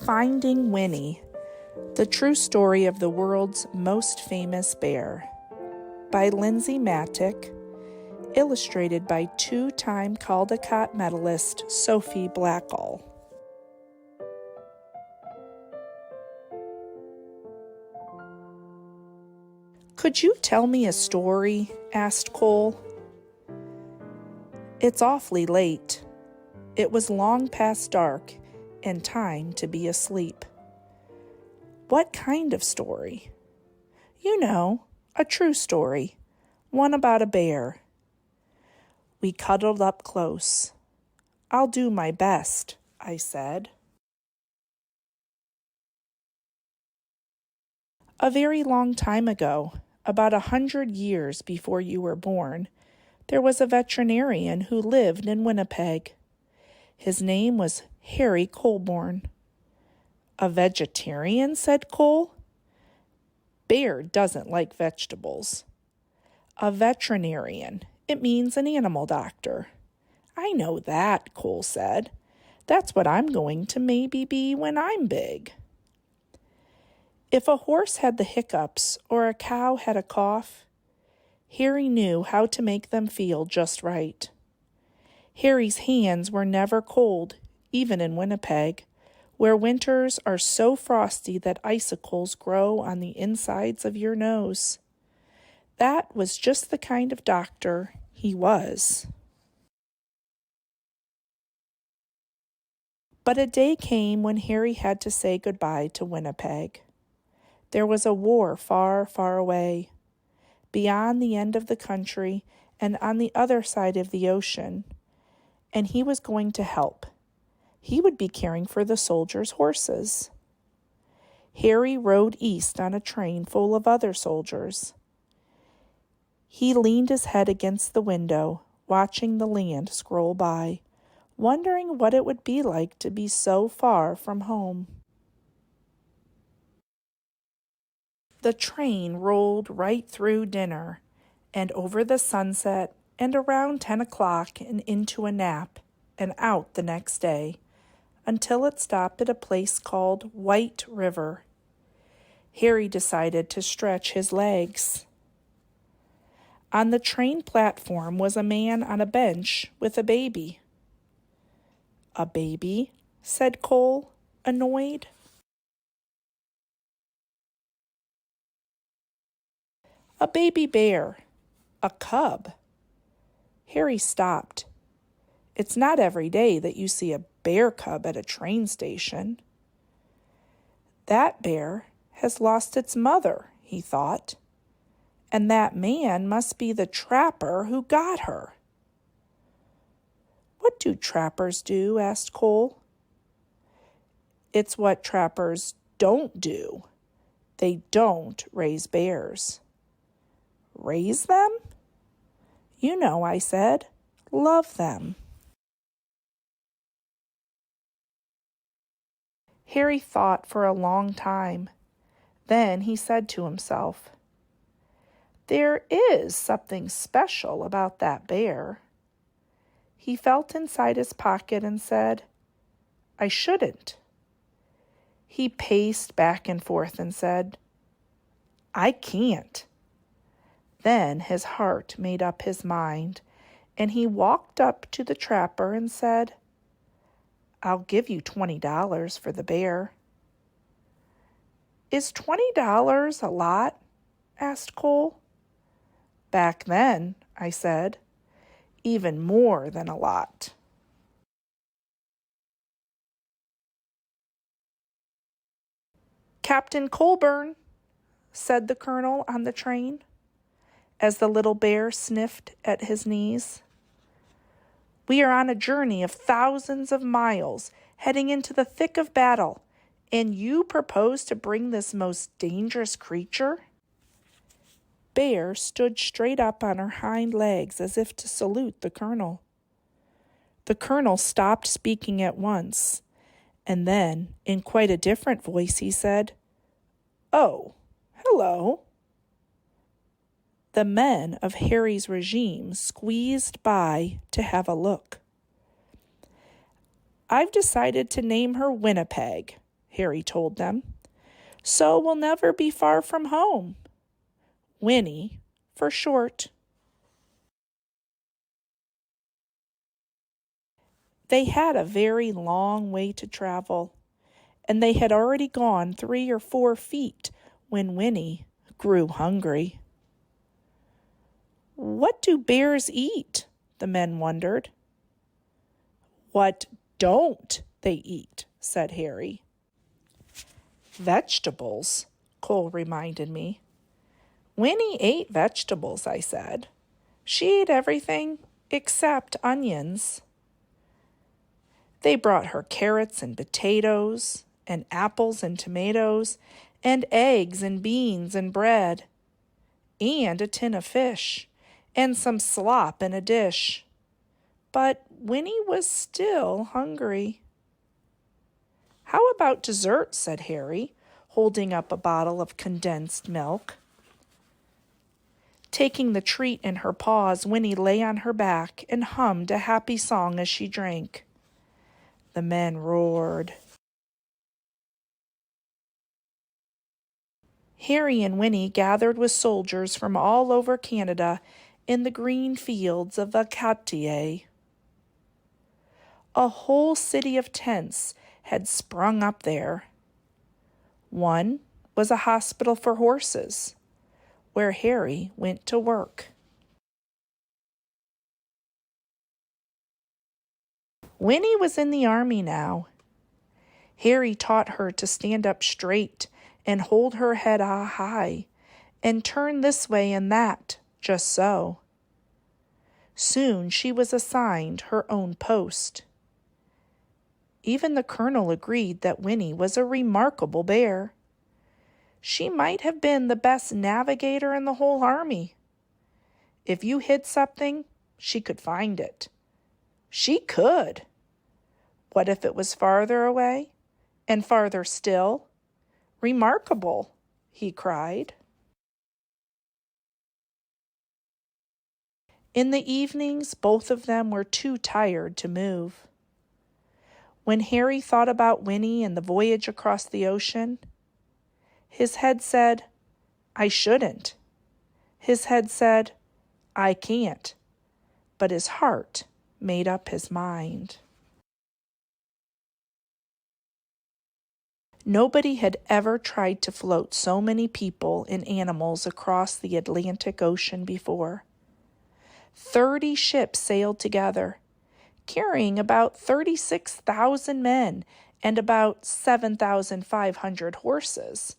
Finding Winnie, the true story of the world's most famous bear, by Lindsay Mattick, illustrated by two-time Caldecott medalist Sophie Blackall. "Could you tell me a story?" asked Cole. "It's awfully late. It was long past dark and time to be asleep." "What kind of story?" "You know, a true story, one about a bear." We cuddled up close. "I'll do my best," I said. A very long time ago, about 100 years before you were born, there was a veterinarian who lived in Winnipeg. His name was Harry Colborne. "A vegetarian?" said Cole. "Bear doesn't like vegetables." "A veterinarian. It means an animal doctor." "I know that," Cole said. "That's what I'm going to maybe be when I'm big." If a horse had the hiccups or a cow had a cough, Harry knew how to make them feel just right. Harry's hands were never cold, even in Winnipeg, where winters are so frosty that icicles grow on the insides of your nose. That was just the kind of doctor he was. But a day came when Harry had to say goodbye to Winnipeg. There was a war far, far away, beyond the end of the country and on the other side of the ocean, and he was going to help. He would be caring for the soldiers' horses. Harry rode east on a train full of other soldiers. He leaned his head against the window, watching the land scroll by, wondering what it would be like to be so far from home. The train rolled right through dinner, and over the sunset, and around 10 o'clock, and into a nap, and out the next day, until it stopped at a place called White River. Harry decided to stretch his legs. On the train platform was a man on a bench with a baby. "A baby?" said Cole, annoyed. "A baby bear, a cub." Harry stopped. It's not every day that you see a bear cub at a train station. That bear has lost its mother, he thought, and that man must be the trapper who got her. "What do trappers do?" asked Cole. "It's what trappers don't do. They don't raise bears." "Raise them?" "You know," I said. "Love them." Harry thought for a long time. Then he said to himself, "There is something special about that bear." He felt inside his pocket and said, "I shouldn't." He paced back and forth and said, "I can't." Then his heart made up his mind, and he walked up to the trapper and said, "I'll give you $20 for the bear." "Is $20 a lot?" asked Cole. "Back then," I said, "even more than a lot." "Captain Colborne," said the colonel on the train, as the little bear sniffed at his knees. "We are on a journey of thousands of miles, heading into the thick of battle, and you propose to bring this most dangerous creature?" Bear stood straight up on her hind legs as if to salute the colonel. The colonel stopped speaking at once, and then, in quite a different voice, he said, "Oh, hello." The men of Harry's regime squeezed by to have a look. "I've decided to name her Winnipeg," Harry told them. So we'll never be far from home. Winnie, for short. They had a very long way to travel, and they had already gone 3 or 4 feet when Winnie grew hungry. What do bears eat? The men wondered. What don't they eat? Said Harry. Vegetables, Cole reminded me. Winnie ate vegetables, I said. She ate everything except onions. They brought her carrots and potatoes, and apples and tomatoes, and eggs and beans and bread, and a tin of fish, and some slop in a dish. But Winnie was still hungry. How about dessert? Said Harry, holding up a bottle of condensed milk. Taking the treat in her paws, Winnie lay on her back and hummed a happy song as she drank. The men roared. Harry and Winnie gathered with soldiers from all over Canada in the green fields of Acatier. A whole city of tents had sprung up there. One was a hospital for horses, where Harry went to work. Winnie was in the army now. Harry taught her to stand up straight and hold her head high and turn this way and that, just so. Soon she was assigned her own post. Even the colonel agreed that Winnie was a remarkable bear. She might have been the best navigator in the whole army. If you hid something, she could find it. She could. What if it was farther away? And farther still? Remarkable, he cried. In the evenings, both of them were too tired to move. When Harry thought about Winnie and the voyage across the ocean, his head said, I shouldn't. His head said, I can't. But his heart made up his mind. Nobody had ever tried to float so many people and animals across the Atlantic Ocean before. 30 ships sailed together, carrying about 36,000 men and about 7,500 horses,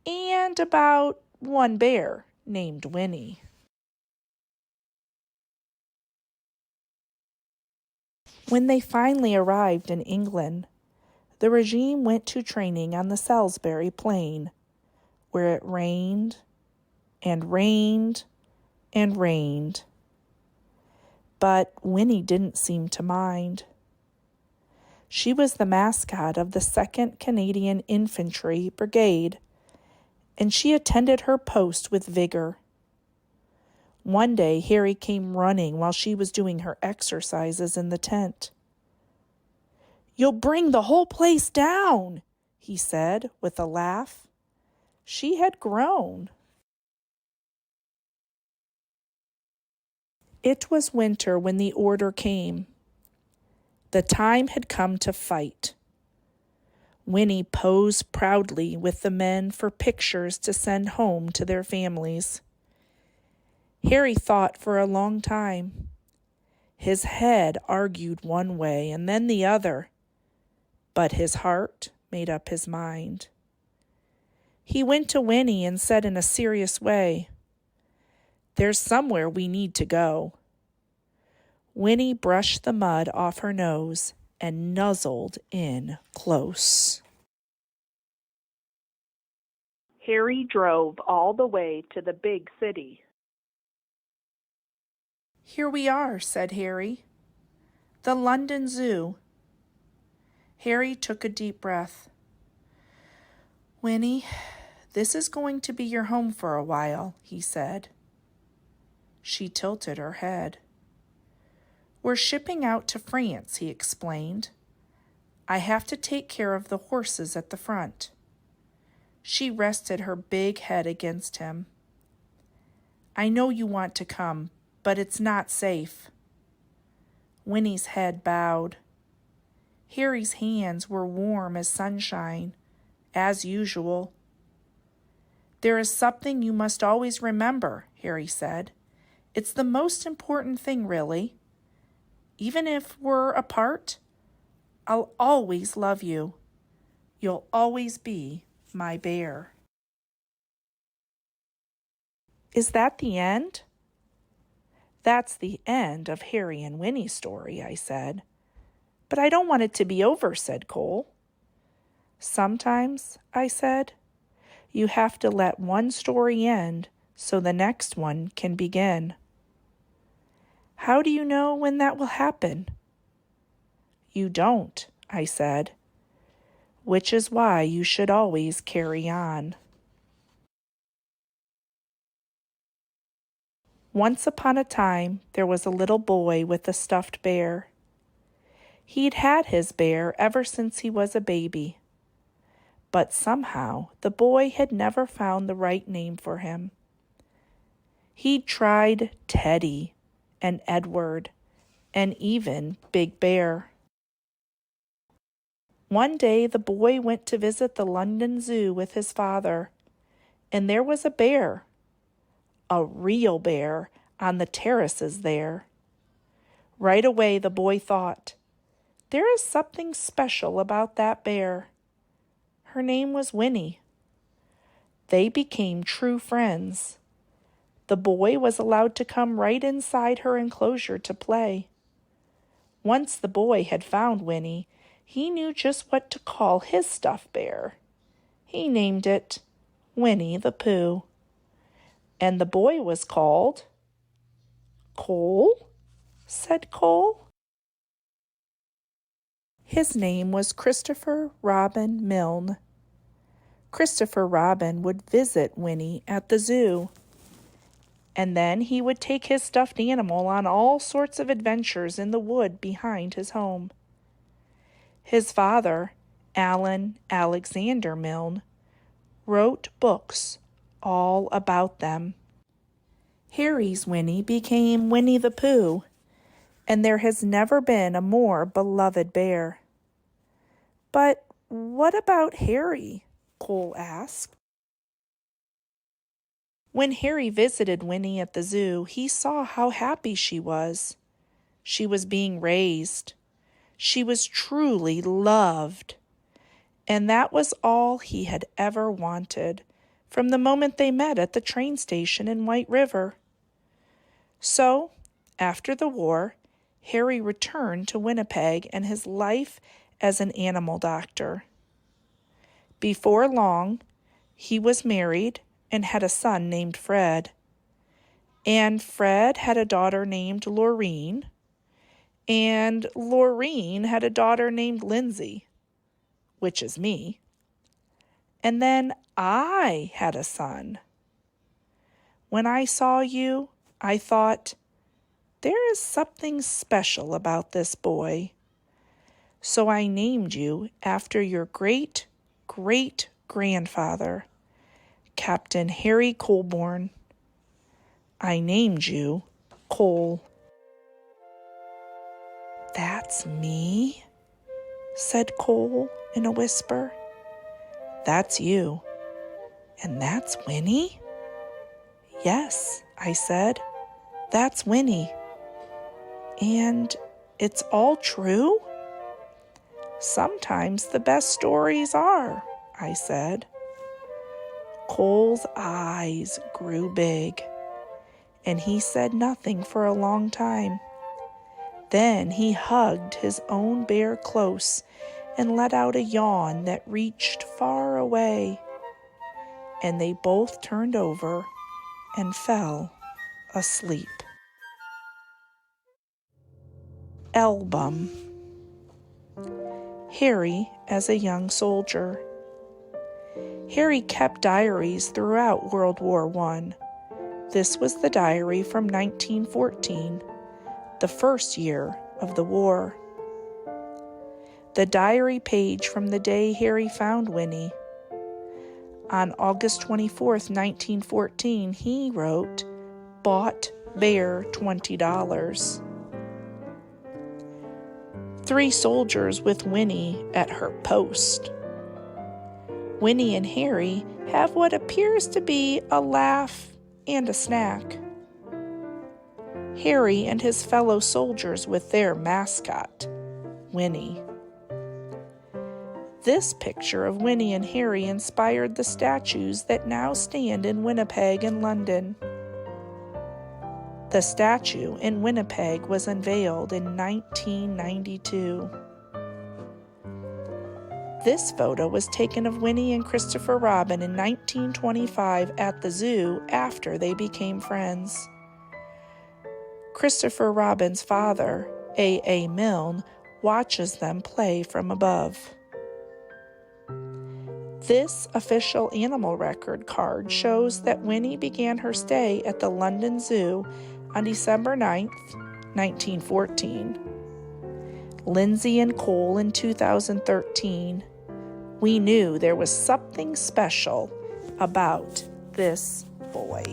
and about one bear named Winnie. When they finally arrived in England, the regime went to training on the Salisbury Plain, where it rained and rained and rained. But Winnie didn't seem to mind. She was the mascot of the 2nd Canadian Infantry Brigade, and she attended her post with vigor. One day, Harry came running while she was doing her exercises in the tent. You'll bring the whole place down, he said with a laugh. She had grown. It was winter when the order came. The time had come to fight. Winnie posed proudly with the men for pictures to send home to their families. Harry thought for a long time. His head argued one way and then the other, but his heart made up his mind. He went to Winnie and said in a serious way, There's somewhere we need to go. Winnie brushed the mud off her nose and nuzzled in close. Harry drove all the way to the big city. Here we are, said Harry. The London Zoo. Harry took a deep breath. Winnie, this is going to be your home for a while, he said. She tilted her head. We're shipping out to France, he explained. I have to take care of the horses at the front." She rested her big head against him. "I know you want to come, but it's not safe." Winnie's head bowed. Harry's hands were warm as sunshine, as usual. "There is something you must always remember," Harry said. "It's the most important thing, really. Even if we're apart, I'll always love you. You'll always be my bear." Is that the end? "That's the end of Harry and Winnie's story," I said. "But I don't want it to be over," said Cole. "Sometimes," I said, "you have to let one story end so the next one can begin." "How do you know when that will happen?" "You don't," I said, "which is why you should always carry on." Once upon a time, there was a little boy with a stuffed bear. He'd had his bear ever since he was a baby. But somehow the boy had never found the right name for him. He'd tried Teddy and Edward and even Big Bear. One day the boy went to visit the London Zoo with his father, and there was a bear, a real bear, on the terraces there. Right away the boy thought, "There is something special about that bear." Her name was Winnie. They became true friends. The boy was allowed to come right inside her enclosure to play. Once the boy had found Winnie, he knew just what to call his stuffed bear. He named it Winnie the Pooh. And the boy was called Cole, said Cole. His name was Christopher Robin Milne. Christopher Robin would visit Winnie at the zoo, and then he would take his stuffed animal on all sorts of adventures in the wood behind his home. His father, Alan Alexander Milne, wrote books all about them. Harry's Winnie became Winnie the Pooh, and there has never been a more beloved bear. "But what about Harry?" Cole asked. When Harry visited Winnie at the zoo, he saw how happy she was. She was being raised. She was truly loved. And that was all he had ever wanted from the moment they met at the train station in White River. So, after the war, Harry returned to Winnipeg and his life as an animal doctor. Before long, he was married and had a son named Fred. And Fred had a daughter named Laureen, and Laureen had a daughter named Lindsay, which is me. And then I had a son. When I saw you, I thought, there is something special about this boy. So I named you after your great-great-grandfather, Captain Harry Colborne. I named you Cole. "That's me?" said Cole in a whisper. "That's you. And that's Winnie?" "Yes," I said, "that's Winnie." "And it's all true?" "Sometimes the best stories are," I said. Cole's eyes grew big, and he said nothing for a long time. Then he hugged his own bear close and let out a yawn that reached far away, and they both turned over and fell asleep. Album. Harry as a young soldier. Harry kept diaries throughout World War I. This was the diary from 1914, the first year of the war. The diary page from the day Harry found Winnie. On August 24th, 1914, he wrote, "Bought bear $20. 3 soldiers with Winnie at her post. Winnie and Harry have what appears to be a laugh and a snack. Harry and his fellow soldiers with their mascot, Winnie. This picture of Winnie and Harry inspired the statues that now stand in Winnipeg and London. The statue in Winnipeg was unveiled in 1992. This photo was taken of Winnie and Christopher Robin in 1925 at the zoo after they became friends. Christopher Robin's father, A. Milne, watches them play from above. This official animal record card shows that Winnie began her stay at the London Zoo on December 9th, 1914. Lindsay and Cole in 2013. We knew there was something special about this boy.